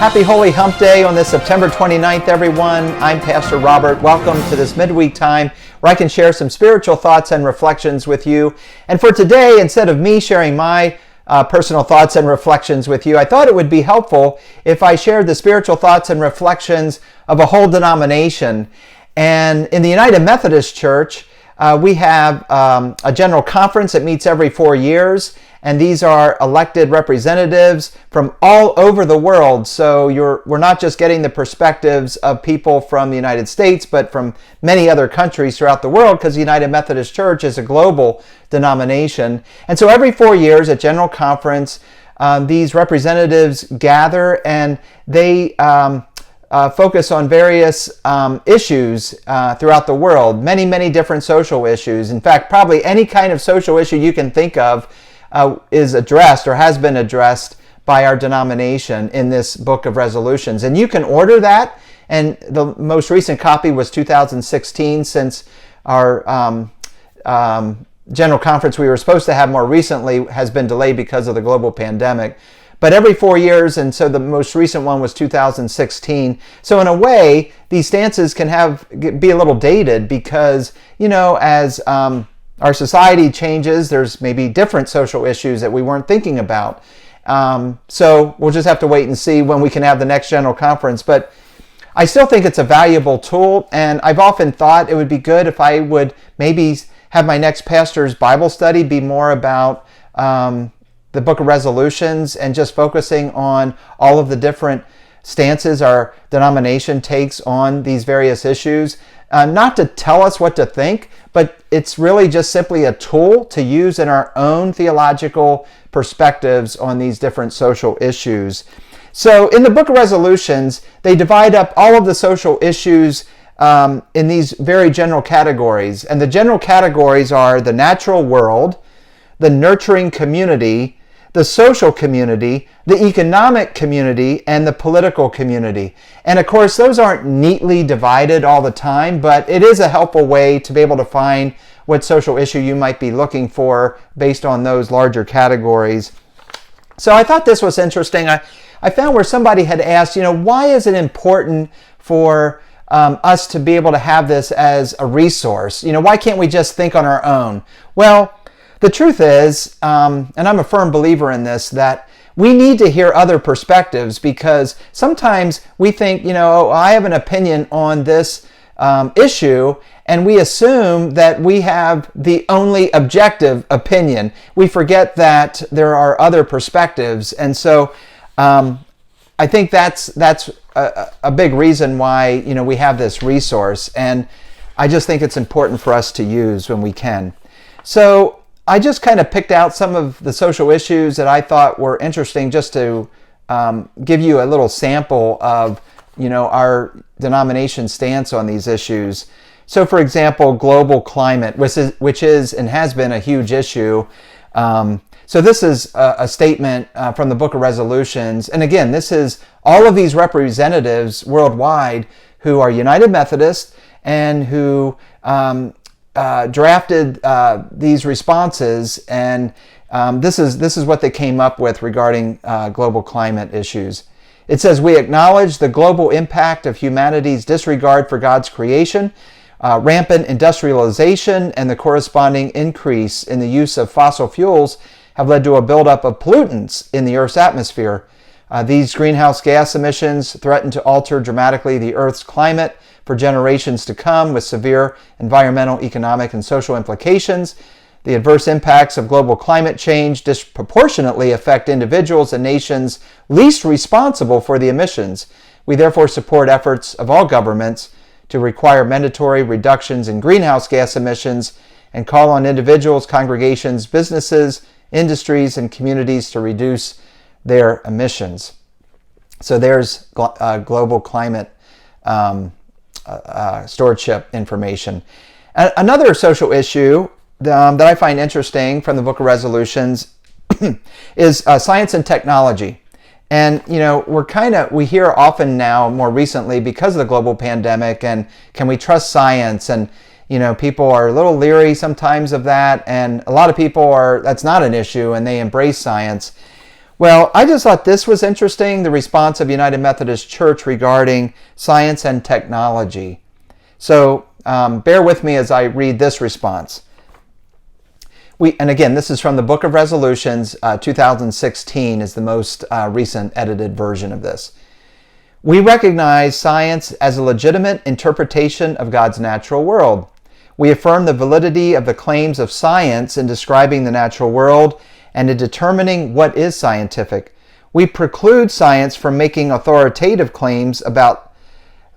Happy Holy Hump Day on this September 29th, everyone. I'm Pastor Robert. Welcome to this midweek time where I can share some spiritual thoughts and reflections with you. And for today, instead of me sharing my personal thoughts and reflections with you, I thought it would be helpful if I shared the spiritual thoughts and reflections of a whole denomination. And in the United Methodist Church, we have a general conference that meets every 4 years. And these are elected representatives from all over the world. So we're not just getting the perspectives of people from the United States, but from many other countries throughout the world, because the United Methodist Church is a global denomination. And so every 4 years at General Conference, these representatives gather and they focus on various issues throughout the world, many, many different social issues. In fact, probably any kind of social issue you can think of is addressed or has been addressed by our denomination in this book of resolutions. And you can order that, and the most recent copy was 2016, since our general conference we were supposed to have more recently has been delayed because of the global pandemic. But every 4 years, and so the most recent one was 2016. So in a way, these stances can be a little dated because, as our society changes, there's maybe different social issues that we weren't thinking about. So we'll just have to wait and see when we can have the next general conference. But I still think it's a valuable tool, and I've often thought it would be good if I would maybe have my next pastor's Bible study be more about the book of resolutions and just focusing on all of the different stances our denomination takes on these various issues. Not to tell us what to think, but it's really just simply a tool to use in our own theological perspectives on these different social issues. So in the book of resolutions, they divide up all of the social issues in these very general categories. And the general categories are the natural world, the nurturing community, the social community, the economic community, and the political community. And of course, those aren't neatly divided all the time, but it is a helpful way to be able to find what social issue you might be looking for based on those larger categories. So I thought this was interesting. I found where somebody had asked, why is it important for us to be able to have this as a resource? Why can't we just think on our own? Well, the truth is, and I'm a firm believer in this, that we need to hear other perspectives, because sometimes we think, I have an opinion on this issue, and we assume that we have the only objective opinion. We forget that there are other perspectives, and so I think that's a big reason why we have this resource, and I just think it's important for us to use when we can. So I just kind of picked out some of the social issues that I thought were interesting, just to give you a little sample of, our denomination stance on these issues. So, for example, global climate, which is and has been a huge issue. So this is a statement from the Book of Resolutions. And again, this is all of these representatives worldwide who are United Methodist and who drafted these responses, and this is what they came up with regarding global climate issues. It says, we acknowledge the global impact of humanity's disregard for God's creation, rampant industrialization, and the corresponding increase in the use of fossil fuels have led to a buildup of pollutants in the Earth's atmosphere. These greenhouse gas emissions threaten to alter dramatically the Earth's climate for generations to come, with severe environmental, economic, and social implications. The adverse impacts of global climate change disproportionately affect individuals and nations least responsible for the emissions. We therefore support efforts of all governments to require mandatory reductions in greenhouse gas emissions and call on individuals, congregations, businesses, industries, and communities to reduce their emissions. So there's global climate stewardship information. Another social issue that I find interesting from the Book of Resolutions is science and technology. And, we hear often now, more recently, because of the global pandemic, and can we trust science? And, people are a little leery sometimes of that. And a lot of people that's not an issue, and they embrace science. Well, I just thought this was interesting, the response of United Methodist Church regarding science and technology. So bear with me as I read this response. And again, this is from the Book of Resolutions, 2016 is the most recent edited version of this. We recognize science as a legitimate interpretation of God's natural world. We affirm the validity of the claims of science in describing the natural world and in determining what is scientific. We preclude science from making authoritative claims about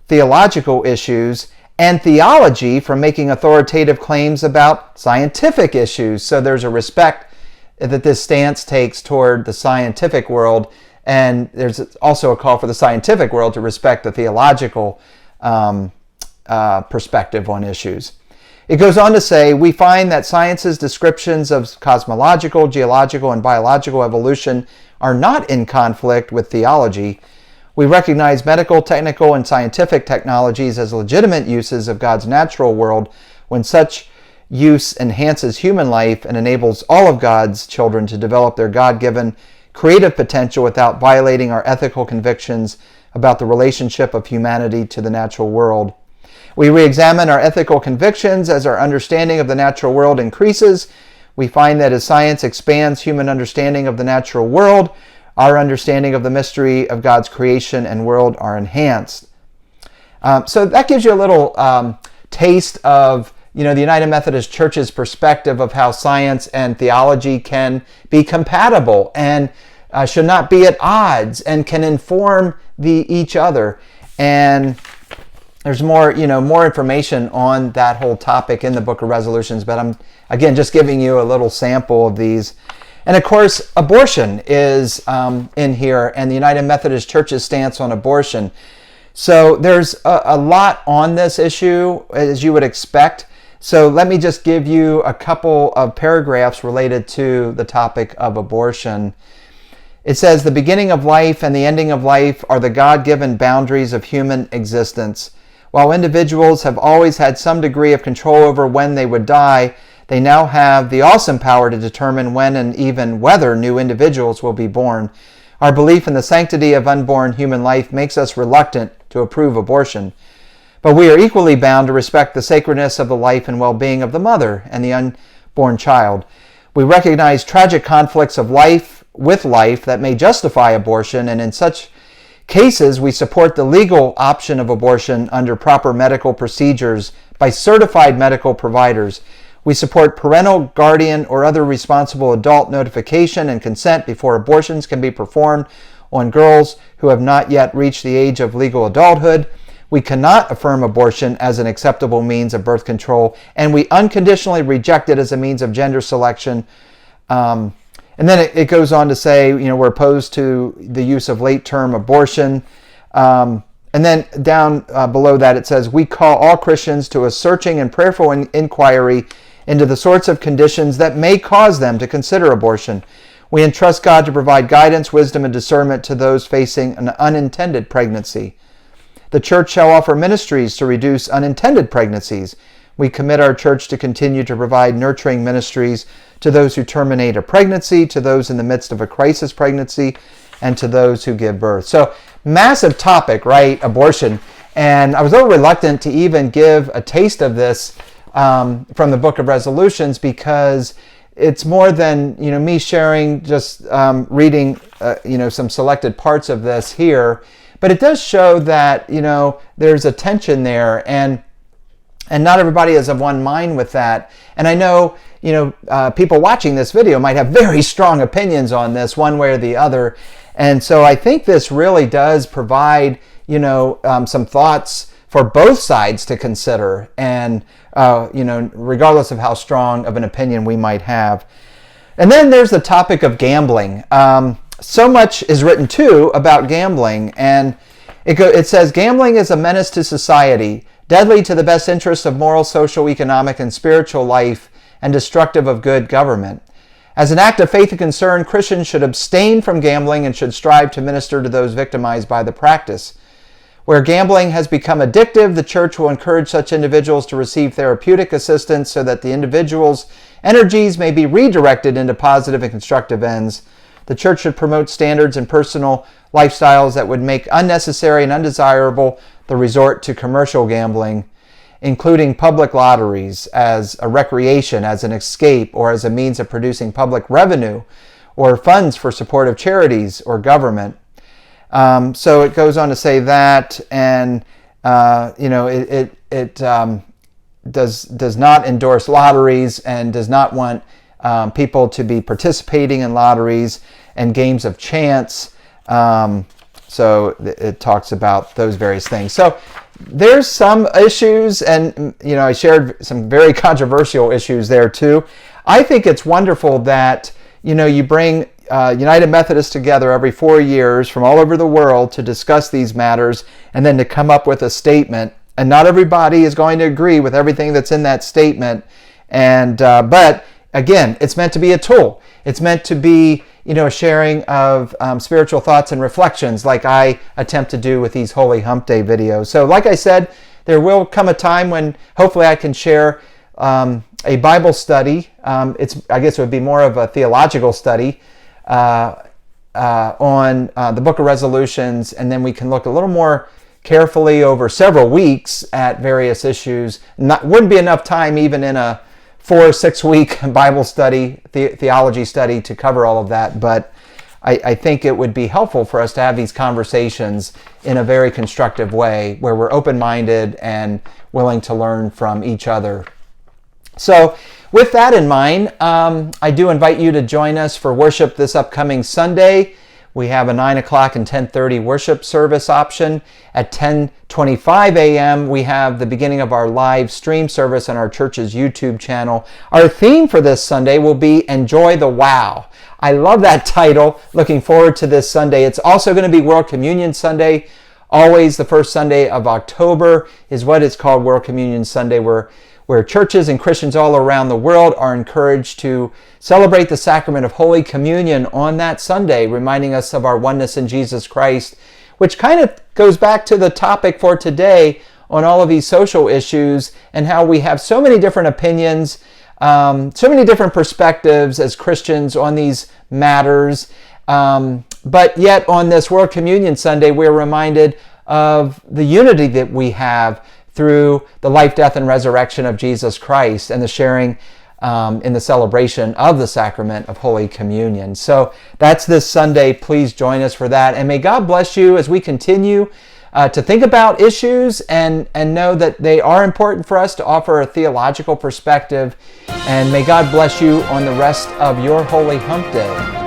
theological issues and theology from making authoritative claims about scientific issues. So there's a respect that this stance takes toward the scientific world, and there's also a call for the scientific world to respect the theological perspective on issues. It goes on to say, we find that science's descriptions of cosmological, geological, and biological evolution are not in conflict with theology. We recognize medical, technical, and scientific technologies as legitimate uses of God's natural world when such use enhances human life and enables all of God's children to develop their God-given creative potential without violating our ethical convictions about the relationship of humanity to the natural world. We re-examine our ethical convictions as our understanding of the natural world increases. We find that as science expands human understanding of the natural world, our understanding of the mystery of God's creation and world are enhanced. So that gives you a little taste of the United Methodist Church's perspective of how science and theology can be compatible and should not be at odds and can inform each other. And there's more information on that whole topic in the Book of Resolutions, but I'm, again, just giving you a little sample of these. And of course, abortion is in here, and the United Methodist Church's stance on abortion. So there's a lot on this issue, as you would expect. So let me just give you a couple of paragraphs related to the topic of abortion. It says, the beginning of life and the ending of life are the God-given boundaries of human existence. While individuals have always had some degree of control over when they would die, they now have the awesome power to determine when and even whether new individuals will be born. Our belief in the sanctity of unborn human life makes us reluctant to approve abortion. But we are equally bound to respect the sacredness of the life and well-being of the mother and the unborn child. We recognize tragic conflicts of life with life that may justify abortion, and in such cases, we support the legal option of abortion under proper medical procedures by certified medical providers. We support parental, guardian, or other responsible adult notification and consent before abortions can be performed on girls who have not yet reached the age of legal adulthood. We cannot affirm abortion as an acceptable means of birth control, and we unconditionally reject it as a means of gender selection. And then it goes on to say, we're opposed to the use of late-term abortion. And then down below that it says, we call all Christians to a searching and prayerful inquiry into the sorts of conditions that may cause them to consider abortion. We entrust God to provide guidance, wisdom, and discernment to those facing an unintended pregnancy. The church shall offer ministries to reduce unintended pregnancies. We commit our church to continue to provide nurturing ministries to those who terminate a pregnancy, to those in the midst of a crisis pregnancy, and to those who give birth. So, massive topic, right? Abortion. And I was a little reluctant to even give a taste of this from the Book of Resolutions, because it's more than me sharing, just reading some selected parts of this here. But it does show that there's a tension there, and not everybody is of one mind with that. And I know people watching this video might have very strong opinions on this one way or the other. And so I think this really does provide some thoughts for both sides to consider, and regardless of how strong of an opinion we might have. And then there's the topic of gambling. So much is written too about gambling, and it says, gambling is a menace to society, deadly to the best interests of moral, social, economic, and spiritual life, and destructive of good government. As an act of faith and concern, Christians should abstain from gambling and should strive to minister to those victimized by the practice. Where gambling has become addictive, the church will encourage such individuals to receive therapeutic assistance so that the individual's energies may be redirected into positive and constructive ends. The church should promote standards and personal lifestyles that would make unnecessary and undesirable the resort to commercial gambling, including public lotteries, as a recreation, as an escape, or as a means of producing public revenue or funds for support of charities or government. So it goes on to say that, and it does not endorse lotteries and does not want people to be participating in lotteries and games of chance. So it talks about those various things. So there's some issues, and I shared some very controversial issues there too. I think it's wonderful that you bring United Methodists together every 4 years from all over the world to discuss these matters and then to come up with a statement. And not everybody is going to agree with everything that's in that statement. And but again, it's meant to be a tool. It's meant to be a sharing of spiritual thoughts and reflections, like I attempt to do with these Holy Hump Day videos. So like I said, there will come a time when hopefully I can share a Bible study. I guess it would be more of a theological study on the Book of Resolutions, and then we can look a little more carefully over several weeks at various issues. Wouldn't be enough time even in a 4 or 6 week Bible study, theology study, to cover all of that, but I think it would be helpful for us to have these conversations in a very constructive way where we're open-minded and willing to learn from each other. So with that in mind, I do invite you to join us for worship this upcoming Sunday. We have a 9 o'clock and 10:30 worship service option. At 10:25 a.m., we have the beginning of our live stream service on our church's YouTube channel. Our theme for this Sunday will be Enjoy the Wow. I love that title. Looking forward to this Sunday. It's also going to be World Communion Sunday. Always the first Sunday of October is what is called World Communion Sunday, where churches and Christians all around the world are encouraged to celebrate the sacrament of Holy Communion on that Sunday, reminding us of our oneness in Jesus Christ, which kind of goes back to the topic for today on all of these social issues and how we have so many different opinions, so many different perspectives as Christians on these matters. But yet on this World Communion Sunday, we're reminded of the unity that we have through the life, death, and resurrection of Jesus Christ and the sharing in the celebration of the sacrament of Holy Communion. So that's this Sunday. Please join us for that. And may God bless you as we continue to think about issues and know that they are important for us to offer a theological perspective. And may God bless you on the rest of your Holy Hump Day.